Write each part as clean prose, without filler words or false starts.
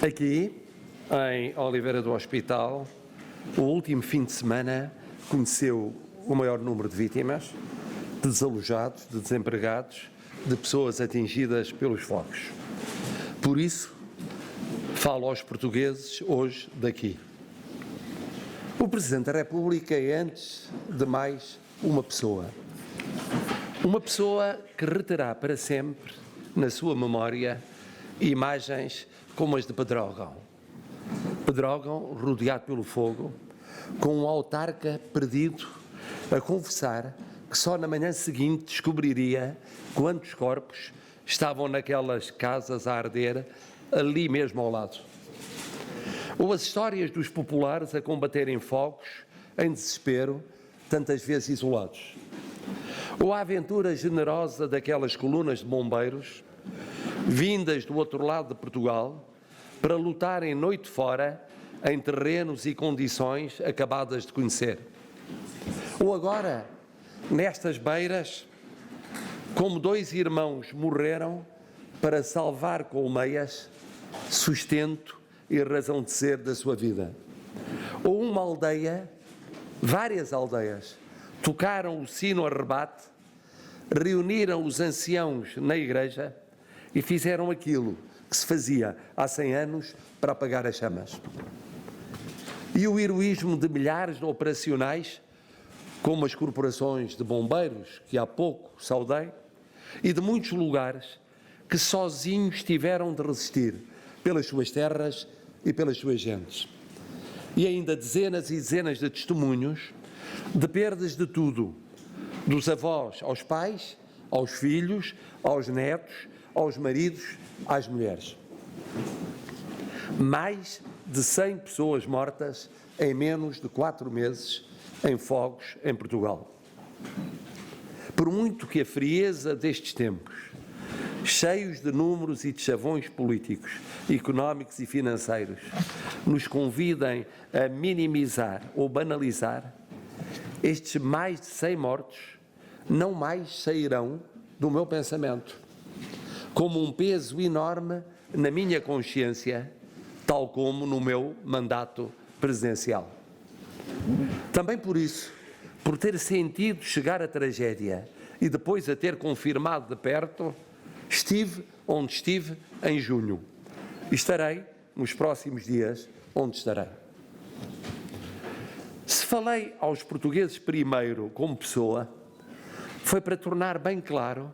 Aqui, em Oliveira do Hospital, o último fim de semana conheceu o maior número de vítimas, de desalojados, de desempregados, de pessoas atingidas pelos fogos. Por isso, falo aos portugueses hoje daqui. O Presidente da República é, antes de mais, uma pessoa. Uma pessoa que reterá para sempre, na sua memória, imagens como as de Pedrógão. Pedrógão, rodeado pelo fogo, com um autarca perdido, a confessar que só na manhã seguinte descobriria quantos corpos estavam naquelas casas a arder, ali mesmo ao lado. Ou as histórias dos populares a combaterem fogos, em desespero, tantas vezes isolados. Ou a aventura generosa daquelas colunas de bombeiros, vindas do outro lado de Portugal, para lutarem noite fora em terrenos e condições acabadas de conhecer. Ou agora, nestas beiras, como dois irmãos morreram para salvar colmeias, sustento e razão de ser da sua vida. Ou uma aldeia, várias aldeias, tocaram o sino a rebate, reuniram os anciãos na igreja e fizeram aquilo que se fazia há 100 anos para apagar as chamas. E o heroísmo de milhares de operacionais, como as corporações de bombeiros, que há pouco saudei, e de muitos lugares que sozinhos tiveram de resistir pelas suas terras e pelas suas gentes. E ainda dezenas e dezenas de testemunhos de perdas de tudo, dos avós aos pais, aos filhos, aos netos, aos maridos, às mulheres. Mais de 100 pessoas mortas em menos de 4 meses em fogos em Portugal. Por muito que a frieza destes tempos, cheios de números e de chavões políticos, económicos e financeiros, nos convidem a minimizar ou banalizar, estes mais de 100 mortos não mais sairão do meu pensamento, como um peso enorme na minha consciência, tal como no meu mandato presidencial. Também por isso, por ter sentido chegar à tragédia e depois a ter confirmado de perto, estive onde estive em junho e estarei nos próximos dias onde estarei. Se falei aos portugueses primeiro como pessoa, foi para tornar bem claro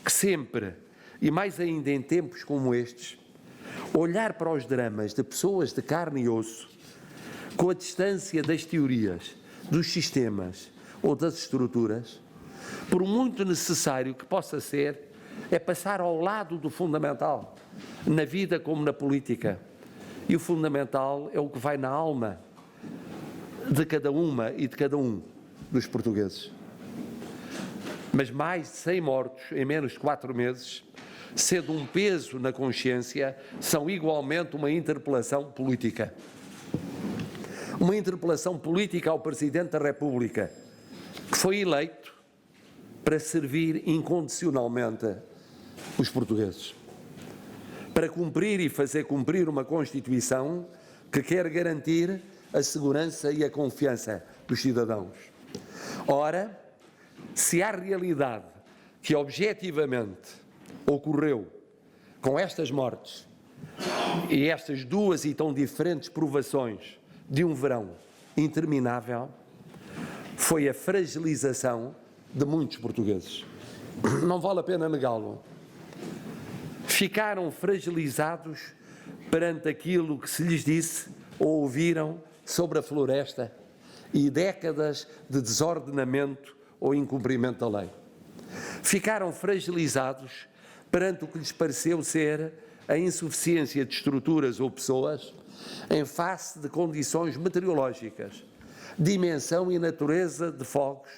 que sempre, e mais ainda em tempos como estes, olhar para os dramas de pessoas de carne e osso, com a distância das teorias, dos sistemas ou das estruturas, por muito necessário que possa ser, é passar ao lado do fundamental, na vida como na política. E o fundamental é o que vai na alma de cada uma e de cada um dos portugueses. Mas mais de 100 mortos em menos de 4 meses, sendo um peso na consciência, são igualmente uma interpelação política. Uma interpelação política ao Presidente da República, que foi eleito para servir incondicionalmente os portugueses, para cumprir e fazer cumprir uma Constituição que quer garantir a segurança e a confiança dos cidadãos. Ora, se há realidade que objetivamente ocorreu com estas mortes e estas duas e tão diferentes provações de um verão interminável, foi a fragilização de muitos portugueses. Não vale a pena negá-lo. Ficaram fragilizados perante aquilo que se lhes disse ou ouviram sobre a floresta e décadas de desordenamento ou incumprimento da lei. Ficaram fragilizados perante o que lhes pareceu ser a insuficiência de estruturas ou pessoas em face de condições meteorológicas, dimensão e natureza de fogos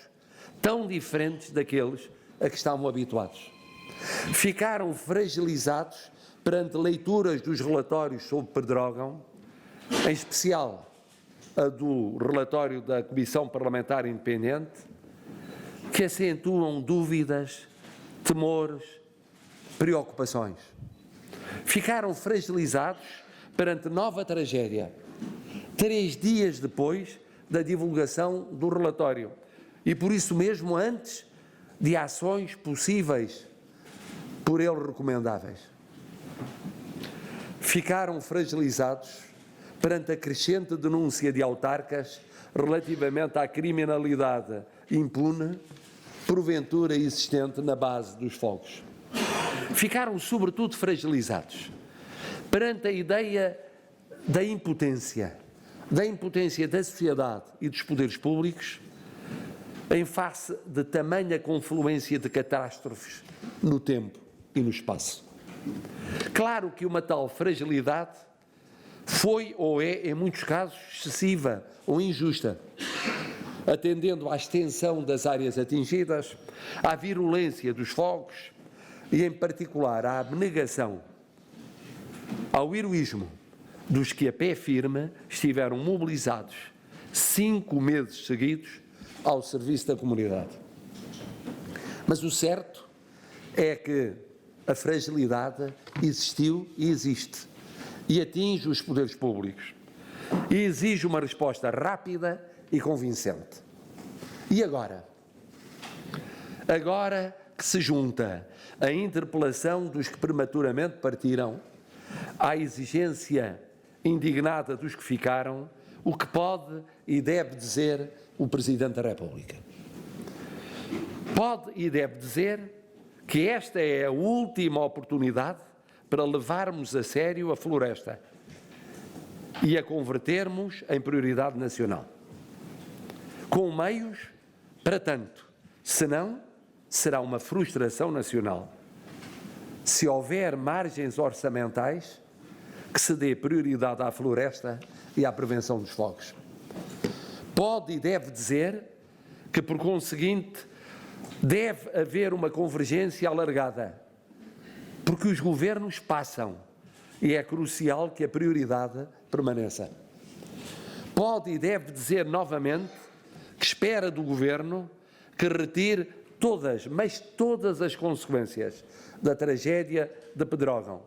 tão diferentes daqueles a que estavam habituados. Ficaram fragilizados perante leituras dos relatórios sobre Pedrógão, em especial a do relatório da Comissão Parlamentar Independente, que acentuam dúvidas, temores, preocupações. Ficaram fragilizados perante nova tragédia, 3 dias depois da divulgação do relatório e, por isso mesmo, antes de ações possíveis por ele recomendáveis. Ficaram fragilizados perante a crescente denúncia de autarcas relativamente à criminalidade impune, porventura existente na base dos fogos. Ficaram, sobretudo, fragilizados perante a ideia da impotência da sociedade e dos poderes públicos em face de tamanha confluência de catástrofes no tempo e no espaço. Claro que uma tal fragilidade foi ou é, em muitos casos, excessiva ou injusta, atendendo à extensão das áreas atingidas, à virulência dos fogos e, em particular, à abnegação, ao heroísmo dos que a pé firme estiveram mobilizados 5 meses seguidos ao serviço da comunidade. Mas o certo é que a fragilidade existiu e existe e atinge os poderes públicos e exige uma resposta rápida e convincente. E agora? Agora que se junta a interpelação dos que prematuramente partiram à exigência indignada dos que ficaram, o que pode e deve dizer o Presidente da República? Pode e deve dizer que esta é a última oportunidade para levarmos a sério a floresta e a convertermos em prioridade nacional, com meios para tanto, senão será uma frustração nacional. Se houver margens orçamentais, que se dê prioridade à floresta e à prevenção dos fogos. Pode e deve dizer que, por conseguinte, deve haver uma convergência alargada, porque os governos passam e é crucial que a prioridade permaneça. Pode e deve dizer novamente que espera do Governo que retire todas, mas todas as consequências da tragédia de Pedrógão,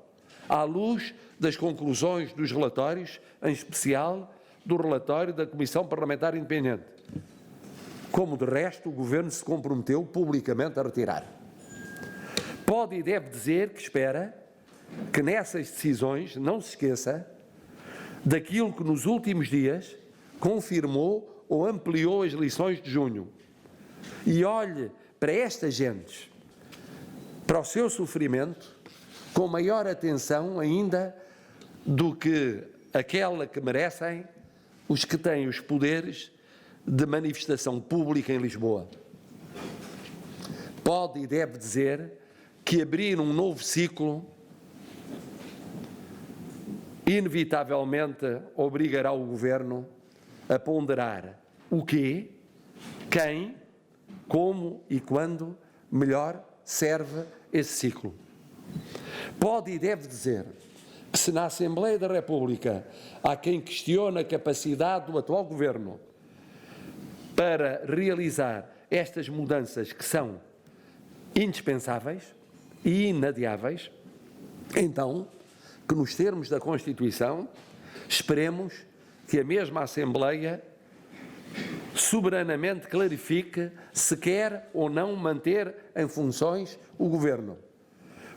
à luz das conclusões dos relatórios, em especial do relatório da Comissão Parlamentar Independente, como de resto o Governo se comprometeu publicamente a retirar. Pode e deve dizer que espera que nessas decisões não se esqueça daquilo que nos últimos dias confirmou ou ampliou as lições de junho e olhe para estas gentes, para o seu sofrimento, com maior atenção ainda do que aquela que merecem os que têm os poderes de manifestação pública em Lisboa. Pode e deve dizer que abrir um novo ciclo inevitavelmente obrigará o Governo a ponderar o quê, quem, como e quando melhor serve esse ciclo. Pode e deve dizer que se na Assembleia da República há quem questione a capacidade do atual Governo para realizar estas mudanças que são indispensáveis e inadiáveis, então que nos termos da Constituição esperemos que a mesma Assembleia soberanamente clarifique se quer ou não manter em funções o Governo,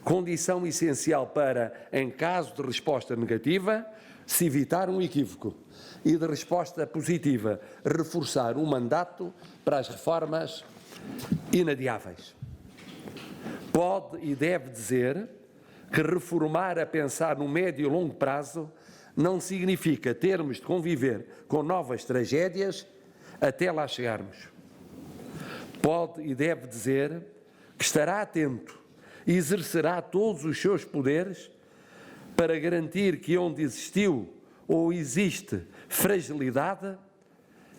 condição essencial para, em caso de resposta negativa, se evitar um equívoco e de resposta positiva, reforçar o mandato para as reformas inadiáveis. Pode e deve dizer que reformar a pensar no médio e longo prazo não significa termos de conviver com novas tragédias até lá chegarmos. Pode e deve dizer que estará atento e exercerá todos os seus poderes para garantir que onde existiu ou existe fragilidade,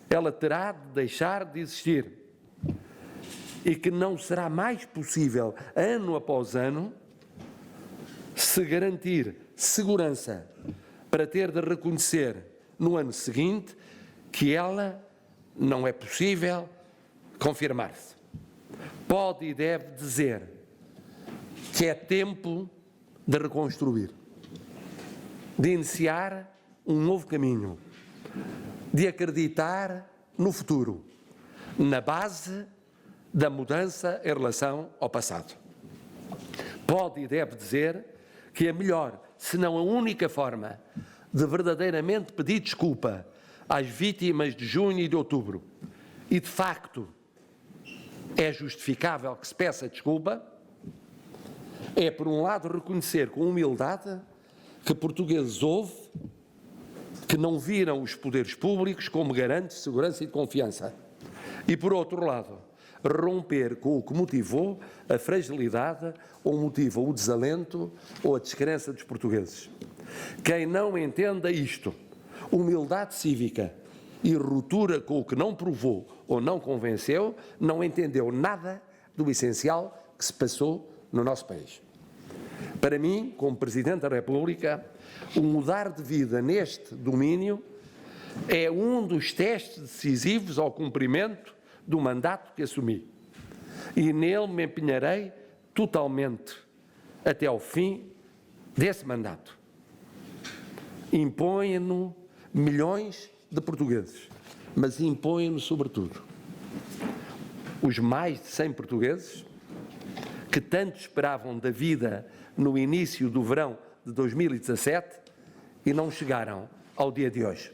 ela terá de deixar de existir e que não será mais possível, ano após ano, se garantir segurança para ter de reconhecer no ano seguinte que ela não é possível confirmar-se. Pode e deve dizer que é tempo de reconstruir. de iniciar um novo caminho, de acreditar no futuro, na base da mudança em relação ao passado. Pode e deve dizer que a melhor, se não a única forma de verdadeiramente pedir desculpa às vítimas de junho e de outubro, e de facto é justificável que se peça desculpa, é, por um lado, reconhecer com humildade que portugueses houve que não viram os poderes públicos como garantes de segurança e de confiança. E, por outro lado, romper com o que motivou a fragilidade ou motivou o desalento ou a descrença dos portugueses. Quem não entenda isto, humildade cívica e ruptura com o que não provou ou não convenceu, não entendeu nada do essencial que se passou no nosso país. Para mim, como Presidente da República, o mudar de vida neste domínio é um dos testes decisivos ao cumprimento do mandato que assumi. E nele me empenharei totalmente até ao fim desse mandato. Impõe-no milhões de portugueses, mas impõe-no, sobretudo, os mais de 100 portugueses que tanto esperavam da vida no início do verão de 2017 e não chegaram ao dia de hoje.